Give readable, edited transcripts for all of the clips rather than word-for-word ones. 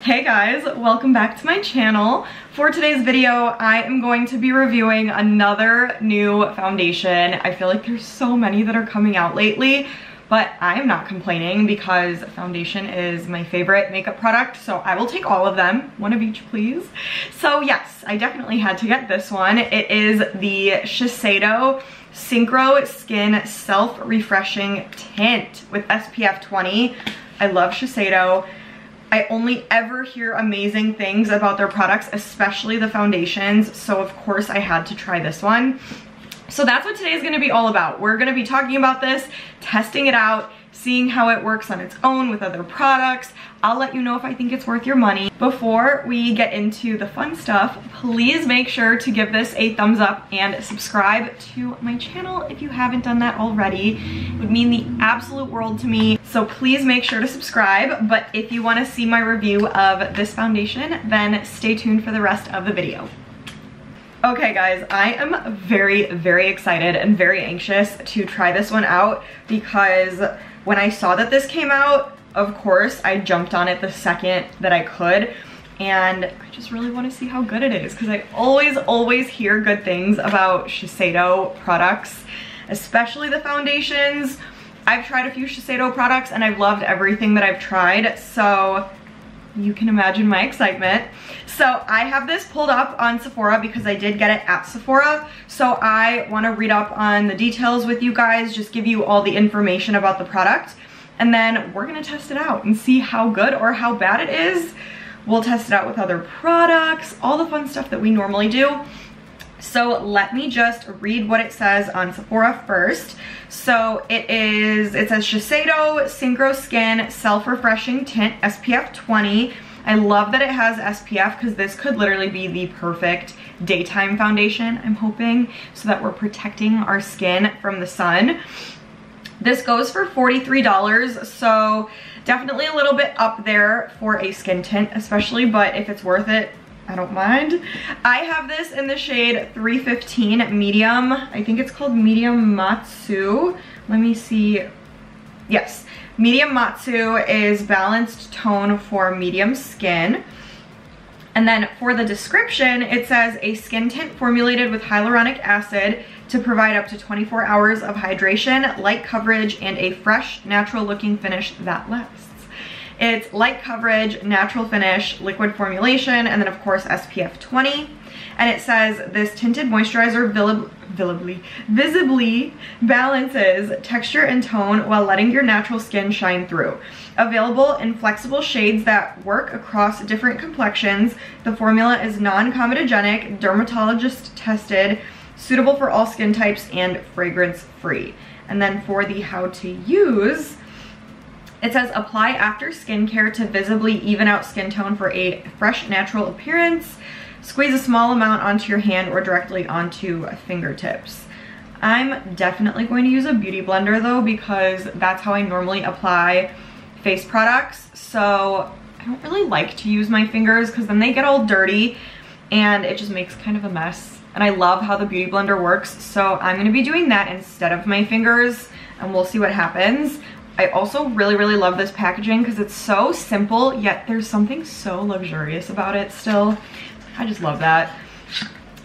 Hey guys, welcome back to my channel. For today's video, I am going to be reviewing another new foundation. I feel like there's so many that are coming out lately, but I am not complaining because foundation is my favorite makeup product, so I will take all of them, one of each please. So yes, I definitely had to get this one. It is the Shiseido Synchro Skin Self-Refreshing Tint with SPF 20. I love Shiseido. I only ever hear amazing things about their products, especially the foundations, so of course I had to try this one. So that's what today is going to be all about. We're going to be talking about this, testing it out, seeing how it works on its own with other products. I'll let you know if I think it's worth your money. Before we get into the fun stuff, please make sure to give this a thumbs up and subscribe to my channel if you haven't done that already. It would mean the absolute world to me. So please make sure to subscribe. But if you want to see my review of this foundation, then stay tuned for the rest of the video. Okay guys, I am very, very excited and very anxious to try this one out because when I saw that this came out, of course, I jumped on it the second that I could, and I just really want to see how good it is because I always hear good things about Shiseido products, especially the foundations. I've tried a few Shiseido products and I've loved everything that I've tried, so you can imagine my excitement. So I have this pulled up on Sephora because I did get it at Sephora. So I want to read up on the details with you guys, just give you all the information about the product. And then we're going to test it out and see how good or how bad it is. We'll test it out with other products, all the fun stuff that we normally do. So let me just read what it says on Sephora first. So it says Shiseido Synchro Skin Self-Refreshing Tint SPF 20. I love that it has SPF because this could literally be the perfect daytime foundation, I'm hoping, so that we're protecting our skin from the sun. This goes for $43, so definitely a little bit up there for a skin tint especially, but if it's worth it, I don't mind. I have this in the shade 315 medium. I think it's called Medium Matsu. Let me see. Yes, Medium Matsu is balanced tone for medium skin. And then for the description, it says a skin tint formulated with hyaluronic acid to provide up to 24 hours of hydration, light coverage, and a fresh, natural looking finish that lasts. It's light coverage, natural finish, liquid formulation, and then of course SPF 20. And it says this tinted moisturizer visibly balances texture and tone while letting your natural skin shine through. Available in flexible shades that work across different complexions, the formula is non-comedogenic, dermatologist tested, suitable for all skin types, and fragrance free. And then for the how to use, it says apply after skincare to visibly even out skin tone for a fresh, natural appearance. Squeeze a small amount onto your hand or directly onto fingertips. I'm definitely going to use a beauty blender though because that's how I normally apply face products. So I don't really like to use my fingers because then they get all dirty and it just makes kind of a mess. And I love how the beauty blender works, so I'm going to be doing that instead of my fingers and we'll see what happens. I also really love this packaging because it's so simple, yet there's something so luxurious about it still. I just love that.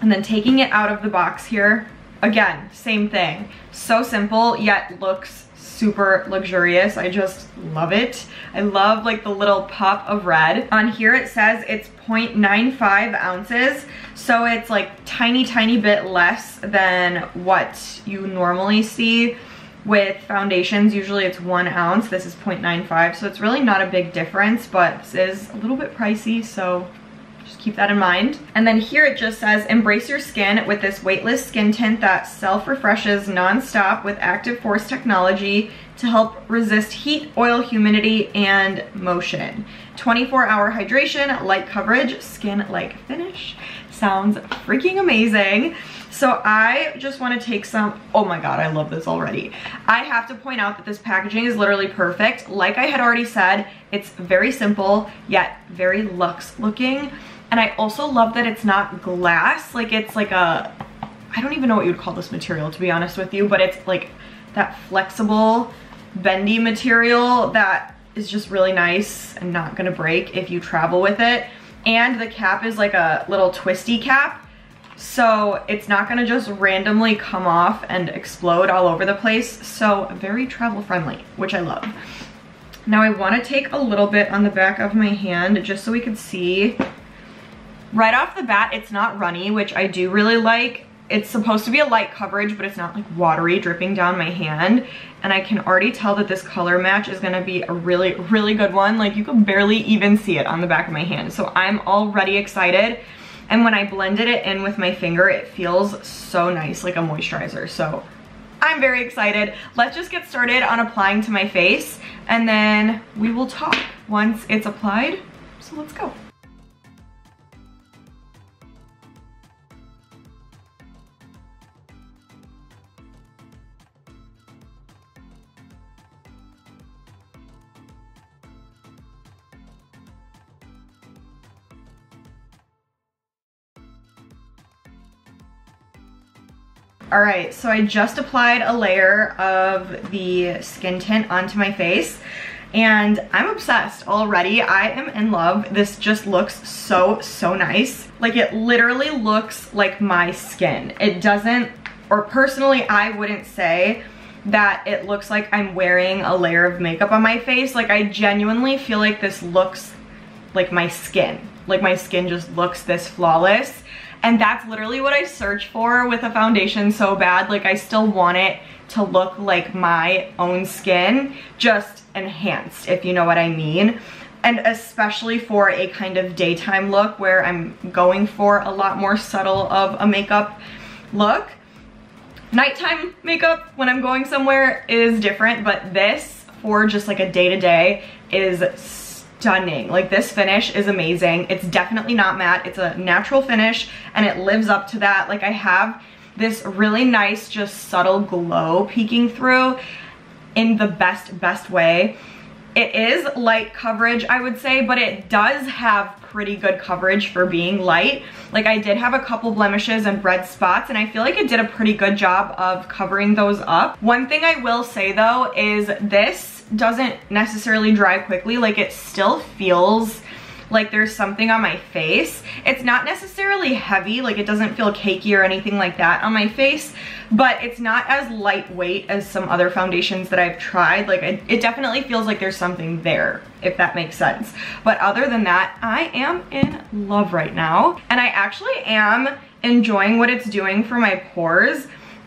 And then taking it out of the box here, again, same thing. So simple, yet looks super luxurious. I just love it. I love like the little pop of red. On here it says it's 0.95 ounces. So it's like tiny bit less than what you normally see with foundations. Usually it's 1 ounce. This is 0.95. So it's really not a big difference, but this is a little bit pricey. So just keep that in mind. And then here it just says, embrace your skin with this weightless skin tint that self-refreshes non-stop with active force technology to help resist heat, oil, humidity, and motion. 24-hour hydration, light coverage, skin-like finish. Sounds freaking amazing. So I just want to take some, oh my god, I love this already. I have to point out that this packaging is literally perfect. Like I had already said, it's very simple, yet very luxe looking. And I also love that it's not glass, like it's like a, I don't even know what you would call this material to be honest with you, but it's like that flexible, bendy material that is just really nice and not gonna break if you travel with it. And the cap is like a little twisty cap, so it's not gonna just randomly come off and explode all over the place. So very travel friendly, which I love. Now I wanna take a little bit on the back of my hand just so we can see. Right off the bat, it's not runny, which I do really like. It's supposed to be a light coverage, but it's not like watery dripping down my hand. And I can already tell that this color match is gonna be a really, really good one. Like you can barely even see it on the back of my hand. So I'm already excited. And when I blended it in with my finger, it feels so nice, like a moisturizer. So I'm very excited. Let's just get started on applying to my face, and then we will talk once it's applied. So let's go. All right, so I just applied a layer of the skin tint onto my face, and I'm obsessed already. I am in love. This just looks so, so nice. Like it literally looks like my skin. It doesn't, or personally, I wouldn't say that it looks like I'm wearing a layer of makeup on my face. Like I genuinely feel like this looks like my skin. Like my skin just looks this flawless. And that's literally what I search for with a foundation so bad. Like I still want it to look like my own skin, just enhanced, if you know what I mean. And especially for a kind of daytime look where I'm going for a lot more subtle of a makeup look. Nighttime makeup when I'm going somewhere is different, but this for just like a day-to-day is stunning. Like this finish is amazing. It's definitely not matte. It's a natural finish and it lives up to that. Like I have this really nice, just subtle glow peeking through in the best way. It is light coverage, I would say, but it does have pretty good coverage for being light. Like I did have a couple blemishes and red spots, and I feel like it did a pretty good job of covering those up. One thing I will say though is this doesn't necessarily dry quickly. Like it still feels like there's something on my face. It's not necessarily heavy, like it doesn't feel cakey or anything like that on my face, but it's not as lightweight as some other foundations that I've tried. Like it definitely feels like there's something there, if that makes sense. But other than that, I am in love right now. And I actually am enjoying what it's doing for my pores.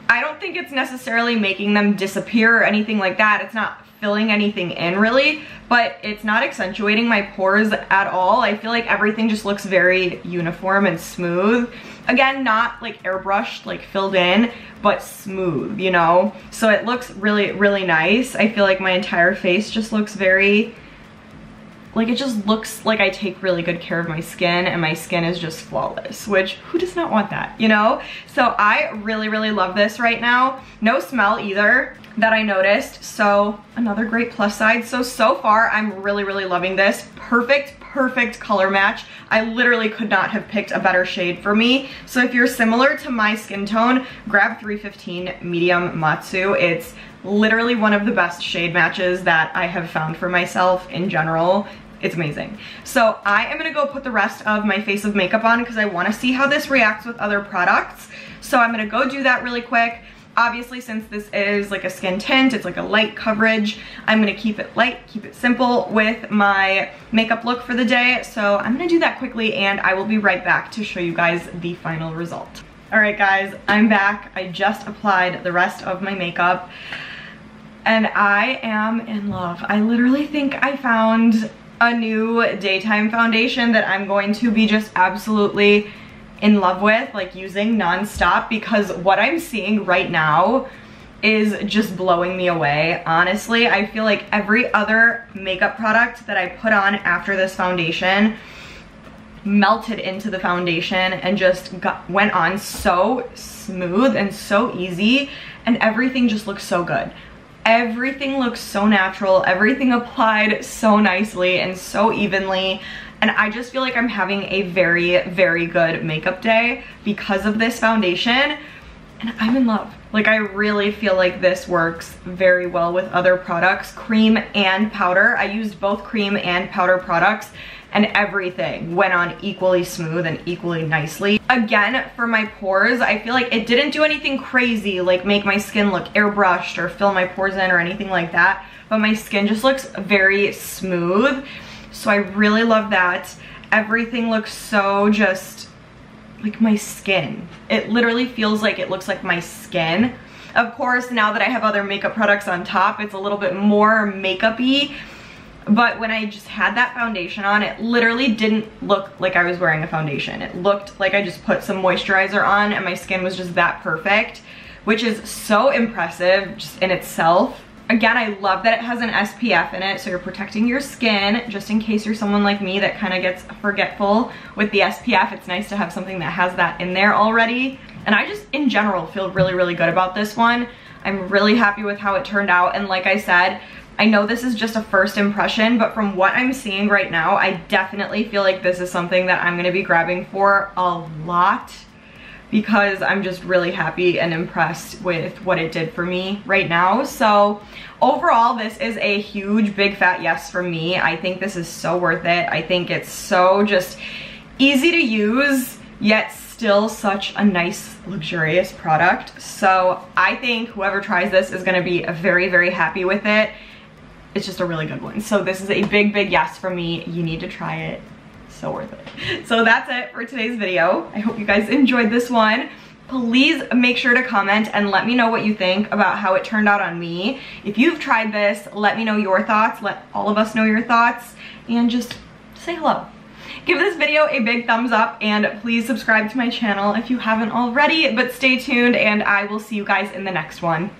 I don't think it's necessarily making them disappear or anything like that. It's not filling anything in really, but it's not accentuating my pores at all. I feel like everything just looks very uniform and smooth. Again, not like airbrushed, like filled in, but smooth, you know? So it looks really, really nice. I feel like my entire face just looks very, like it just looks like I take really good care of my skin, and my skin is just flawless, which who does not want that, you know? So I really, really love this right now. No smell either that I noticed, so another great plus side. So far I'm really, really loving this. Perfect color match. I literally could not have picked a better shade for me. So if you're similar to my skin tone, grab 315 Medium Matsu. It's literally one of the best shade matches that I have found for myself in general. It's amazing. So I am gonna go put the rest of my face of makeup on because I wanna see how this reacts with other products. So I'm gonna go do that really quick. Obviously, since this is like a skin tint, it's like a light coverage, I'm gonna keep it light, keep it simple with my makeup look for the day. So I'm gonna do that quickly and I will be right back to show you guys the final result. All right guys, I'm back. I just applied the rest of my makeup and I am in love. I literally think I found a new daytime foundation that I'm going to be just absolutely in love with, like using non-stop, because what I'm seeing right now is just blowing me away. Honestly, I feel like every other makeup product that I put on after this foundation melted into the foundation and just went on so smooth and so easy, and everything just looks so good. Everything looks so natural, everything applied so nicely and so evenly. And I just feel like I'm having a very, very good makeup day because of this foundation. and I'm in love. Like, I really feel like this works very well with other products, cream and powder. I used both cream and powder products, and everything went on equally smooth and equally nicely. Again, for my pores, I feel like it didn't do anything crazy, like make my skin look airbrushed or fill my pores in or anything like that, but my skin just looks very smooth. So I really love that. Everything looks so just like my skin. It literally feels like it looks like my skin. Of course, now that I have other makeup products on top, it's a little bit more makeup-y. But when I just had that foundation on, it literally didn't look like I was wearing a foundation. It looked like I just put some moisturizer on and my skin was just that perfect, which is so impressive just in itself. Again, I love that it has an SPF in it, so you're protecting your skin, just in case you're someone like me that kind of gets forgetful with the SPF. It's nice to have something that has that in there already. And I just, in general, feel really, really good about this one. I'm really happy with how it turned out, and like I said, I know this is just a first impression, but from what I'm seeing right now, I definitely feel like this is something that I'm gonna be grabbing for a lot, because I'm just really happy and impressed with what it did for me right now. So overall, this is a huge, big fat yes for me. I think this is so worth it. I think it's so just easy to use, yet still such a nice, luxurious product. So I think whoever tries this is gonna be very, very happy with it. It's just a really good one. So this is a big, big yes for me. You need to try it. So worth it. So that's it for today's video. I hope you guys enjoyed this one. Please make sure to comment and let me know what you think about how it turned out on me. If you've tried this, let me know your thoughts. Let all of us know your thoughts, and just say hello. Give this video a big thumbs up, and please subscribe to my channel if you haven't already, but stay tuned and I will see you guys in the next one.